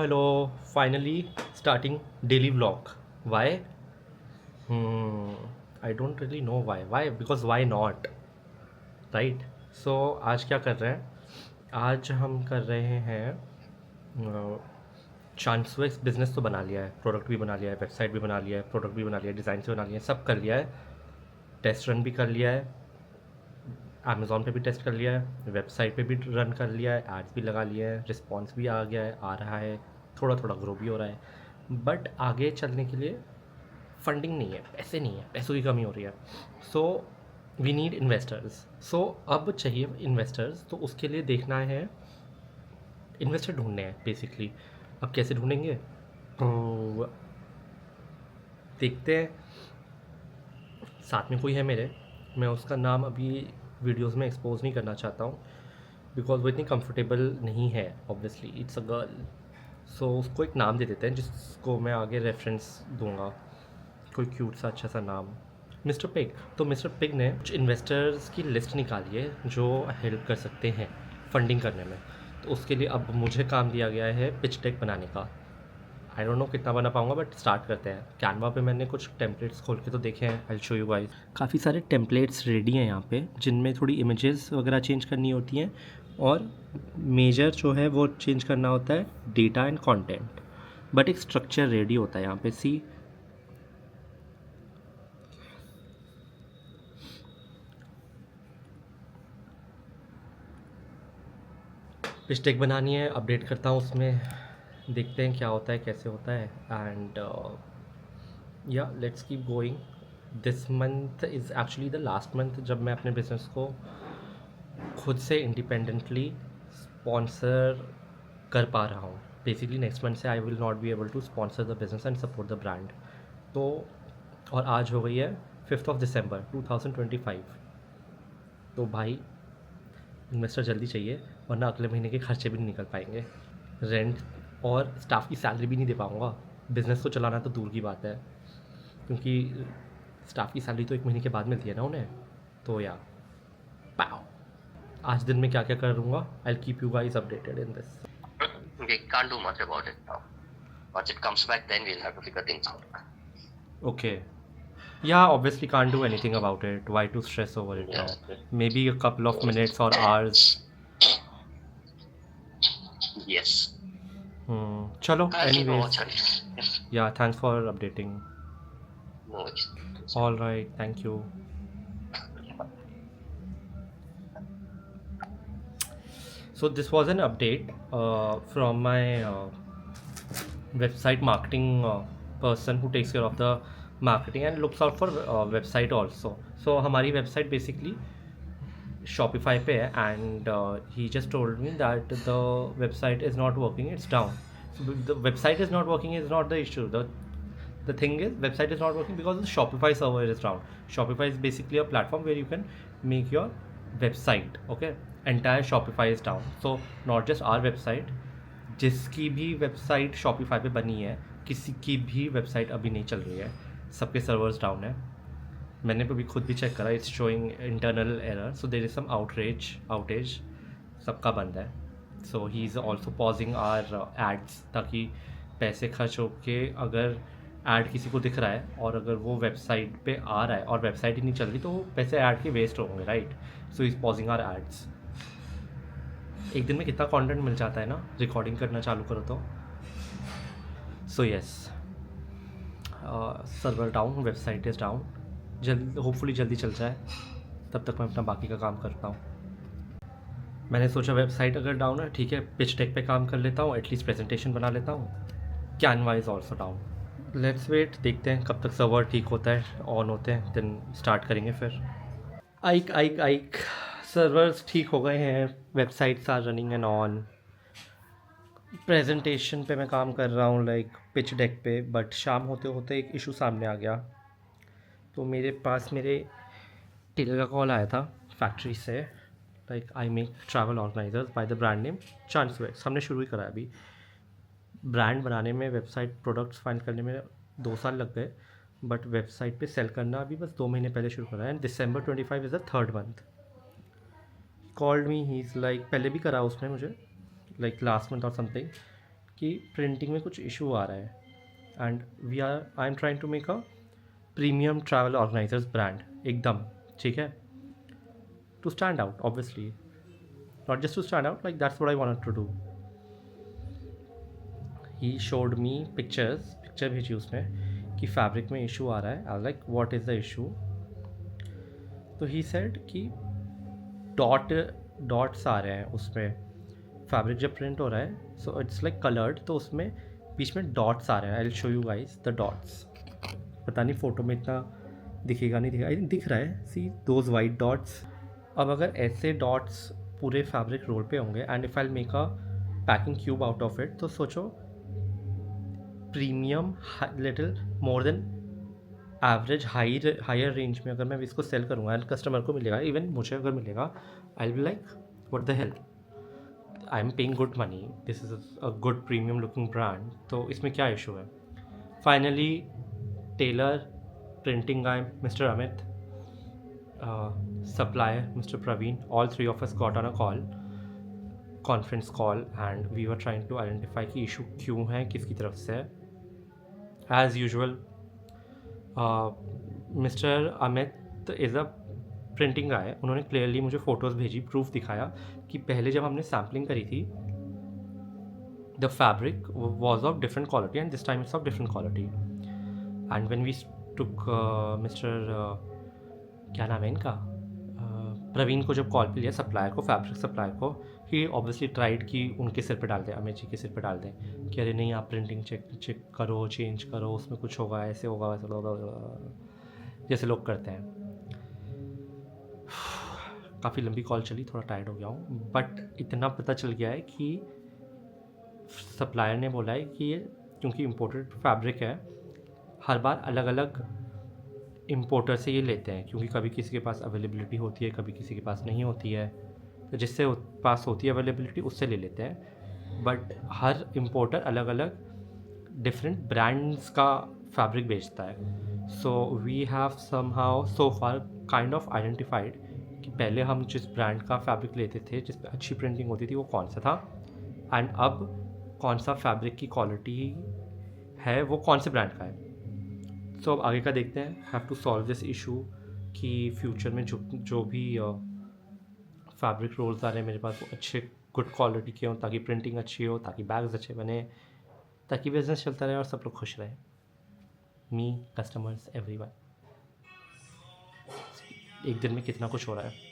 hello. Finally starting daily vlog. Why? Hmm, I don't really know why. Why? Because why not? Right? So आज क्या कर रहे हैं? आज हम कर रहे हैं चांसवेक्स बिजनेस तो बना लिया है, प्रोडक्ट भी बना लिया है, वेबसाइट भी बना लिया है, प्रोडक्ट भी बना लिया है, डिज़ाइन से बना लिया है, सब कर लिया है, टेस्ट रन भी कर लिया है, अमेज़ॉन पे भी टेस्ट कर लिया है, वेबसाइट पे भी रन कर लिया है, एड्स भी लगा लिया है, रिस्पॉन्स भी आ गया है, आ रहा है, थोड़ा थोड़ा ग्रो भी हो रहा है। बट आगे चलने के लिए फंडिंग नहीं है, पैसे नहीं है, पैसों की कमी हो रही है। So we need investors. So अब चाहिए इन्वेस्टर्स, तो उसके लिए देखना है, इन्वेस्टर ढूंढने हैं बेसिकली। अब कैसे ढूंढेंगे? तो देखते हैं, साथ में कोई है मेरे, मैं उसका नाम अभी वीडियोस में एक्सपोज नहीं करना चाहता हूँ बिकॉज वो इतनी कंफर्टेबल नहीं है। ऑब्वियसली इट्स अ गर्ल, सो उसको एक नाम दे देते हैं जिसको मैं आगे रेफरेंस दूंगा, कोई क्यूट सा अच्छा सा नाम, मिस्टर पिग। तो मिस्टर पिग ने कुछ इन्वेस्टर्स की लिस्ट निकाली है जो हेल्प कर सकते हैं फंडिंग करने में। तो उसके लिए अब मुझे काम दिया गया है पिच डेक बनाने का। आई डोंट नो कितना बना पाऊंगा, बट स्टार्ट करते हैं। कैनवा पे मैंने कुछ टेम्पलेट्स खोल के तो देखे हैं, आई शो यू गाइस। काफ़ी सारे टेम्पलेट्स रेडी हैं यहाँ पे, जिनमें थोड़ी इमेजेस वगैरह चेंज करनी होती हैं, और मेजर जो है वो चेंज करना होता है डेटा एंड कंटेंट। बट एक स्ट्रक्चर रेडी होता है यहाँ पे। सी, पिच डेक बनानी है, अपडेट करता हूँ उसमें, देखते हैं क्या होता है, कैसे होता है। एंड या let's keep going. This month is actually the last month जब मैं अपने बिजनेस को खुद से इंडिपेंडेंटली स्पॉन्सर कर पा रहा हूँ। बेसिकली नेक्स्ट मंथ से I will not be able to sponsor the business and support the brand. तो और आज हो गई है 5 दिसंबर 2025। तो भाई इन्वेस्टर जल्दी चाहिए, वरना अगले महीने के खर्चे भी नहीं निकल पाएंगे। रेंट और स्टाफ की सैलरी भी नहीं दे पाऊँगा। बिज़नेस को चलाना तो दूर की बात है, क्योंकि स्टाफ की सैलरी तो 1 महीने के बाद मिलती है ना उन्हें। तो या पाओ आज दिन में क्या क्या करूँगा, I will keep you guys updated in this. We can't do much about it now. Once it comes back, then we'll have to figure things out. Okay. Yeah, obviously can't do anything about it. Why to stress over it now? Maybe a couple of minutes or hours. Yes. Chalo, I'll keep a anyways. watch on it. Yes. Yeah, thanks for updating. No worries. All right, thank you. So this was an update from my website marketing person who takes care of the marketing and looks out for website also. So हमारी website basically Shopify पे है, and he just told me that the website is not working, it's down. So the website is not working is not the issue. The thing is, website is not working because the Shopify server is down. Shopify is basically a platform where you can make your website. Okay, entire Shopify is down. So not just our website, जिसकी भी website Shopify पे बनी है, किसी की भी website अभी नहीं चल रही है, सबके सर्वर्स डाउन है। मैंने भी खुद भी चेक करा, it's showing internal error, so there is some outage, सबका बंद है। So he is also pausing our ads, ताकि पैसे खर्च होके अगर ऐड किसी को दिख रहा है और अगर वो वेबसाइट पे आ रहा है और वेबसाइट ही नहीं चल रही, तो वो पैसे ऐड के वेस्ट होंगे, right. So is pausing our ads. एक दिन में कितना कंटेंट मिल जाता है ना, रिकॉर्डिंग करना चालू करो तो। So yes, server down, website is down, hopefully जल्दी चल जाए, तब तक मैं अपना बाकी का काम करता हूँ। मैंने सोचा वेबसाइट अगर डाउन है, ठीक है, पिच डेक पे काम कर लेता हूँ, एटलीस्ट प्रेजेंटेशन बना लेता हूँ। Canva is also down. Let's wait, देखते हैं कब तक सर्वर ठीक होता है, ऑन होते हैं, देन स्टार्ट करेंगे फिर। आइक सर्वर्स ठीक हो गए हैं, websites are running and on. Presentation पे मैं काम कर रहा हूँ, लाइक पिच डेक पे, बट शाम होते होते एक इशू सामने आ गया। तो मेरे पास मेरे टेलर का कॉल आया था फैक्ट्री से, like I make travel organisers by the brand name चांसवेक्स। हमने शुरू ही करा है अभी। ब्रांड बनाने में, वेबसाइट प्रोडक्ट्स फाइंड करने में 2 साल लग गए, बट वेबसाइट पे सेल करना अभी बस 2 महीने पहले शुरू करा है। And December 25 is the 3rd month. Called me, he is like, पहले भी करा उसने मुझे, लाइक लास्ट मंथ और समथिंग, कि प्रिंटिंग में कुछ इशू आ रहा है and I am trying to make a premium travel organizers brand एकदम, ठीक है, to stand out obviously, not just to stand out, like that's what I wanted to do. He showed me picture भेजी उसने कि fabric में issue आ रहा है। I like what is the issue? तो ही सेड कि डॉट्स आ रहे हैं उसमें, फैब्रिक जब प्रिंट हो रहा है सो इट्स लाइक कलर्ड, तो उसमें बीच में डॉट्स आ रहे हैं। I will show you guys the dots. पता नहीं फ़ोटो में इतना दिखेगा नहीं, दिखेगा, आई थिंक दिख रहा है, सी दोज वाइट डॉट्स। अब अगर ऐसे डॉट्स पूरे फैब्रिक रोल पे होंगे and if I make a packing cube out of it, तो सोचो premium little more than average higher range में अगर मैं इसको सेल करूँगा एंड कस्टमर को मिलेगा, इवन मुझे अगर मिलेगा, I will be like what the hell, I am paying good money, this is a good premium looking brand, तो इसमें क्या इशू है? Finally tailor, printing guy mister Amit, supplier Mr. Praveen, all three of us got on a conference call and we were trying to identify कि issue क्यों है, किसकी तरफ से है। As usual, Mr. Amit is a printing guy, उन्होंने clearly मुझे photos भेजी, प्रूफ दिखाया कि पहले जब हमने सैम्पलिंग करी थी the fabric was of different quality and this time it's of different quality. And when we took mister क्या नाम है इनका, प्रवीण को जब कॉल पे लिया, सप्लायर को, फैब्रिक सप्लायर को, ही ऑब्वियसली ट्राइड कि उनके सिर पे डाल दें, अमित जी के सिर पे डाल दें कि अरे नहीं आप प्रिंटिंग चेक करो, चेंज करो, उसमें कुछ होगा, ऐसे होगा, वैसे होगा, जैसे लोग करते हैं। काफ़ी लंबी कॉल चली, थोड़ा टायर्ड हो गया हूँ, बट इतना पता चल गया है कि सप्लायर ने बोला है कि ये क्योंकि इम्पोर्टेड फैब्रिक है, हर बार अलग अलग इम्पोर्टर से ये लेते हैं, क्योंकि कभी किसी के पास अवेलेबिलिटी होती है, कभी किसी के पास नहीं होती है, तो जिससे पास होती है अवेलेबिलिटी उससे ले लेते हैं। बट हर इम्पोर्टर अलग अलग डिफरेंट ब्रांड्स का फैब्रिक बेचता है। So we have somehow so far kind of identified कि पहले हम जिस ब्रांड का फैब्रिक लेते थे, जिस पर अच्छी प्रिंटिंग होती थी, वो कौन सा था, एंड अब कौन सा फैब्रिक की क्वालिटी है, वो कौन से ब्रांड का है। सो अब आगे का देखते हैं, have to solve this issue कि फ्यूचर में जो भी फैब्रिक रोल्स आ रहे हैं मेरे पास, वो अच्छे गुड क्वालिटी के हों, ताकि प्रिंटिंग अच्छी हो, ताकि बैग्स अच्छे बने, ताकि बिजनेस चलता रहे और सब लोग खुश रहे, मी, कस्टमर्स, एवरीवन। एक दिन में कितना कुछ हो रहा है।